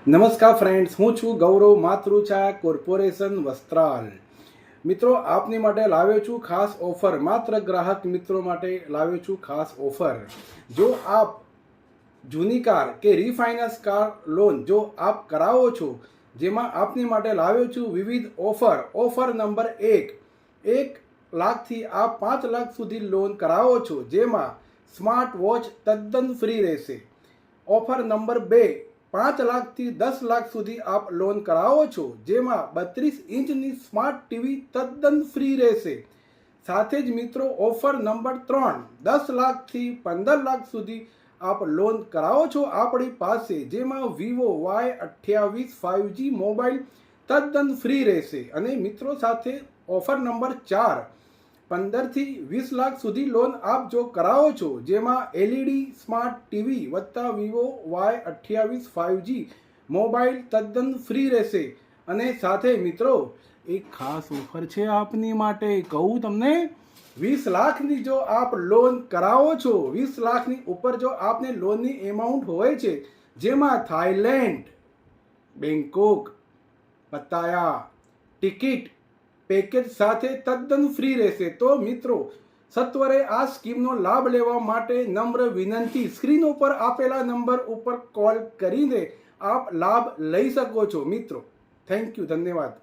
નમસ્કાર ફ્રેન્ડ્સ, હું છું ગૌરવ માતૃછા કોર્પોરેશન વસ્ત્રાલ. મિત્રો, આપની માટે લાવ્યો છું ખાસ ઓફર. માત્ર ગ્રાહક મિત્રો માટે લાવ્યો છું ખાસ ઓફર. જો આપ જૂની કાર કે રીફાઇનાન્સ કાર લોન જો આપ કરાવો છો, જેમાં આપની માટે લાવ્યો છું વિવિધ ઓફર. ઓફર નંબર 1 લાખથી આપ 5 લાખ સુધી લોન કરાવો છો, જેમાં સ્માર્ટ વોચ તદ્દન ફ્રી રહેશે. ઓફર નંબર 2, 5 લાખથી 10 લાખ સુધી આપ લોન કરાવો છો, જેમાં 32 ઇંચની સ્માર્ટ ટીવી તદ્દન ફ્રી રહેશે. સાથે જ મિત્રો, ઓફર નંબર 3, 10 લાખથી 15 લાખ સુધી આપ લોન કરાવો છો આપણી પાસે, જેમાં વિવો Y28 5G મોબાઈલ તદ્દન ફ્રી રહેશે. અને મિત્રો સાથે ઓફર નંબર 4, 15થી 20 લાખ સુધી લોન આપ જો કરાવો છો, જેમાં LED સ્માર્ટ ટીવી વત્તા વિવો Y28 5G મોબાઈલ તદ્દન ફ્રી રહેશે. અને સાથે મિત્રો, એક ખાસ ઓફર છે આપની માટે. કહું તમને, 20 લાખની જો આપ લોન કરાવો છો, 20 લાખની ઉપર જો આપને લોનની એમાઉન્ટ હોય છે, જેમાં થાઈલેન્ડ, બેંકોક, પતાયા ટિકિટ પેકેજ સાથે તદ્દન ફ્રી રહેશે. તો મિત્રો, સત્વરે આ સ્કીમનો લાભ લેવા માટે નમ્ર વિનંતી, સ્ક્રીન ઉપર આપેલા નંબર ઉપર કોલ કરીને આપ લાભ લઈ શકો છો. મિત્રો, થેન્ક યુ, ધન્યવાદ.